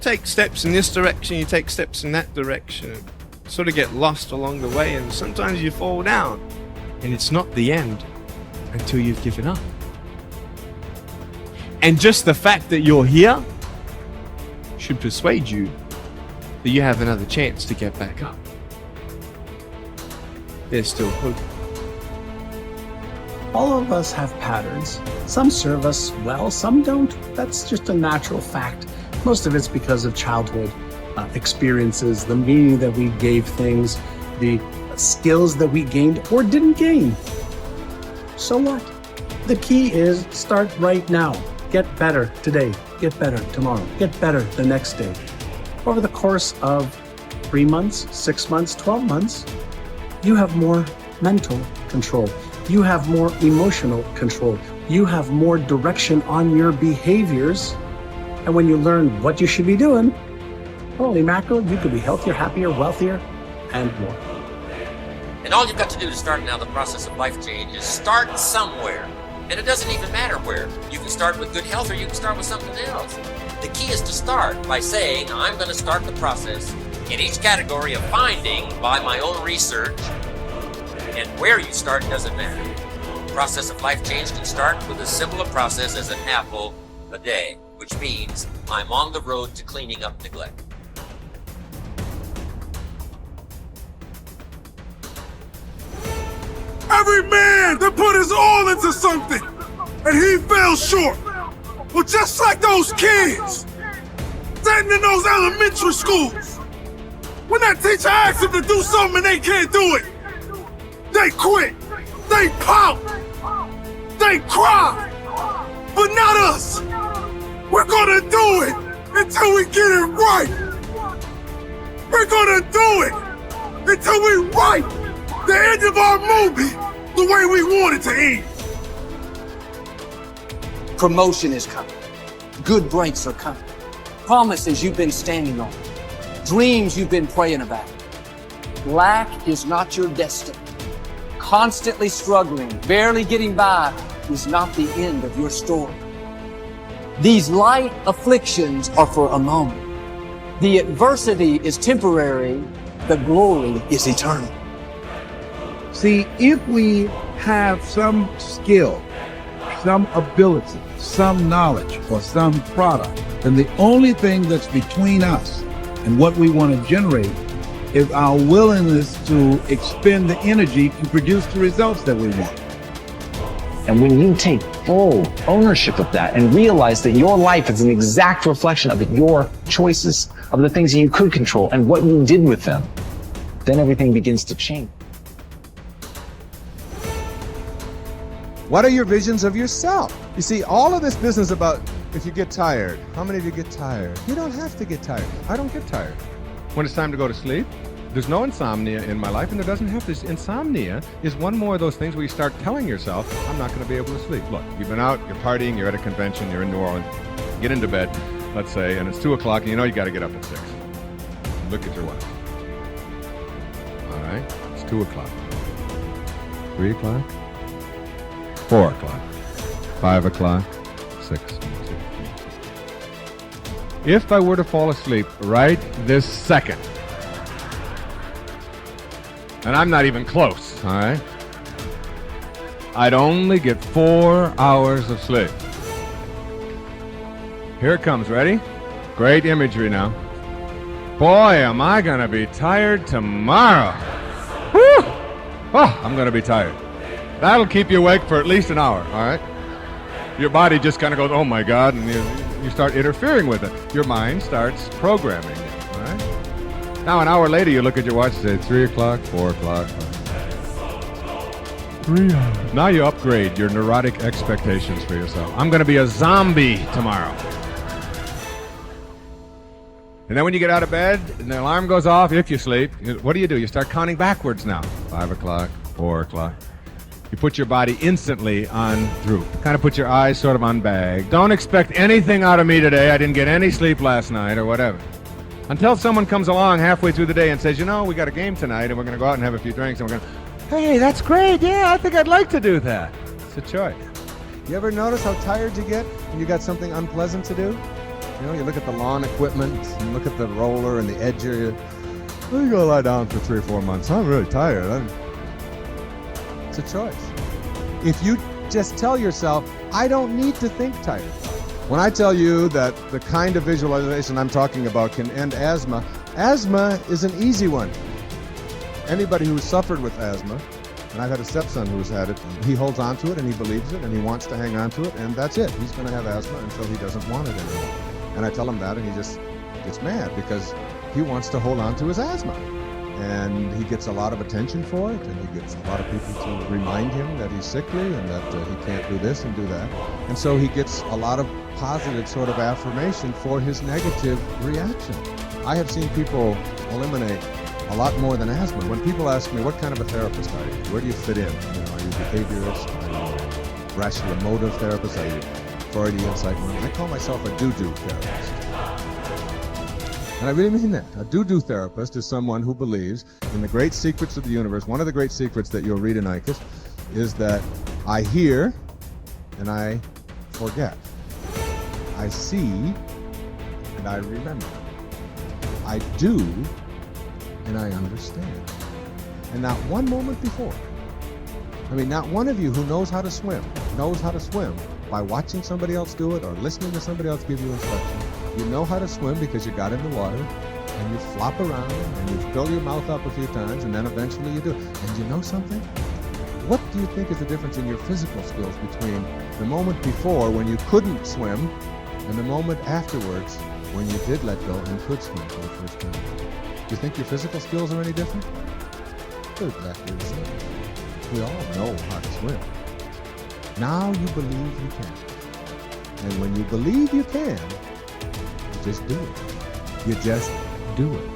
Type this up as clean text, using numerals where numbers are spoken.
take steps in this direction, you take steps in that direction, sort of get lost along the way, and sometimes you fall down, and it's not the end until you've given up. And just the fact that you're here should persuade you that you have another chance to get back up. There's still hope. All of us have patterns. Some serve us well, some don't. That's just a natural fact. Most of it's because of childhood experiences, the meaning that we gave things, the skills that we gained or didn't gain. So what? The key is start right now. Get better today, get better tomorrow, get better the next day. Over the course of 3 months, 6 months, 12 months, you have more mental control. You have more emotional control. You have more direction on your behaviors. And when you learn what you should be doing, holy mackerel, you could be healthier, happier, wealthier, and more. And all you've got to do to start now the process of life change is start somewhere. And it doesn't even matter where. You can start with good health or you can start with something else. The key is to start by saying, I'm going to start the process in each category of finding by my own research. And where you start doesn't matter. The process of life change can start with as simple a process as an apple a day, which means I'm on the road to cleaning up neglect. Every man that put his all into something and he fell short. Well, just like those kids sitting in those elementary schools, when that teacher asks them to do something and they can't do it, they quit, they pout, they cry, but not us. We're gonna do it until we get it right. We're gonna do it until we write the end of our movie the way we want it to end. Promotion is coming. Good breaks are coming. Promises you've been standing on. Dreams you've been praying about. Lack is not your destiny. Constantly struggling, barely getting by is not the end of your story. These light afflictions are for a moment. The adversity is temporary. The glory is eternal. See, if we have some skill, some ability, some knowledge, or some product, then the only thing that's between us and what we want to generate is our willingness to expend the energy to produce the results that we want. And when you take full ownership of that and realize that your life is an exact reflection of your choices, of the things that you could control and what you did with them, then everything begins to change. What are your visions of yourself? You see, all of this business about if you get tired, how many of you get tired? You don't have to get tired. I don't get tired. When it's time to go to sleep, there's no insomnia in my life, and there doesn't have to. Insomnia is one more of those things where you start telling yourself, I'm not going to be able to sleep. Look, you've been out, you're partying, you're at a convention, you're in New Orleans, get into bed, let's say, and it's 2 o'clock, and you know you got to get up at 6. Look at your watch. All right, it's 2 o'clock. 3 o'clock? 4 o'clock, 5 o'clock, 6. If I were to fall asleep right this second, and I'm not even close, all right, I'd only get 4 hours of sleep. Here it comes, ready? Great imagery now. Boy, am I gonna be tired tomorrow. Whew! Oh, I'm gonna be tired. That'll keep you awake for at least an hour, all right? Your body just kind of goes, oh my God, and you start interfering with it. Your mind starts programming it, all right? Now, an hour later, you look at your watch and say, 3 o'clock, 4 o'clock. 3 hours. Now you upgrade your neurotic expectations for yourself. I'm going to be a zombie tomorrow. And then when you get out of bed and the alarm goes off, if you sleep, what do? You start counting backwards now. 5 o'clock, 4 o'clock. You put your body instantly on droop. Kind of put your eyes sort of on bag. Don't expect anything out of me today. I didn't get any sleep last night or whatever. Until someone comes along halfway through the day and says, you know, we got a game tonight and we're going to go out and have a few drinks and we're going to, hey, that's great. Yeah, I think I'd like to do that. It's a choice. You ever notice how tired you get when you got something unpleasant to do? You know, you look at the lawn equipment, and look at the roller and the edger. You go lie down for 3 or 4 months. I'm really tired. It's a choice. If you just tell yourself, I don't need to think tired. When I tell you that the kind of visualization I'm talking about can end asthma, asthma is an easy one. Anybody who's suffered with asthma, and I've had a stepson who's had it, he holds on to it and he believes it and he wants to hang on to it, and that's it. He's going to have asthma until he doesn't want it anymore. And I tell him that and he just gets mad because he wants to hold on to his asthma. And he gets a lot of attention for it, and he gets a lot of people to remind him that he's sickly and that he can't do this and do that. And so he gets a lot of positive sort of affirmation for his negative reaction. I have seen people eliminate a lot more than asthma. When people ask me, what kind of a therapist are you? Where do you fit in? You know, are you behaviorist? Are you rational emotive therapist? Are you Freudian psychoanalyst? I call myself a do-do therapist. And I really mean that. A do-do therapist is someone who believes in the great secrets of the universe. One of the great secrets that you'll read in ICUS is that I hear and I forget. I see and I remember. I do and I understand. And not one moment before. I mean, not one of you who knows how to swim by watching somebody else do it or listening to somebody else give you instruction. You know how to swim because you got in the water and you flop around and you fill your mouth up a few times and then eventually you do it. And you know something? What do you think is the difference in your physical skills between the moment before when you couldn't swim and the moment afterwards when you did let go and could swim for the first time? Do you think your physical skills are any different? They're exactly the same. We all know how to swim. Now you believe you can. And when you believe you can, you just do it. You just do it.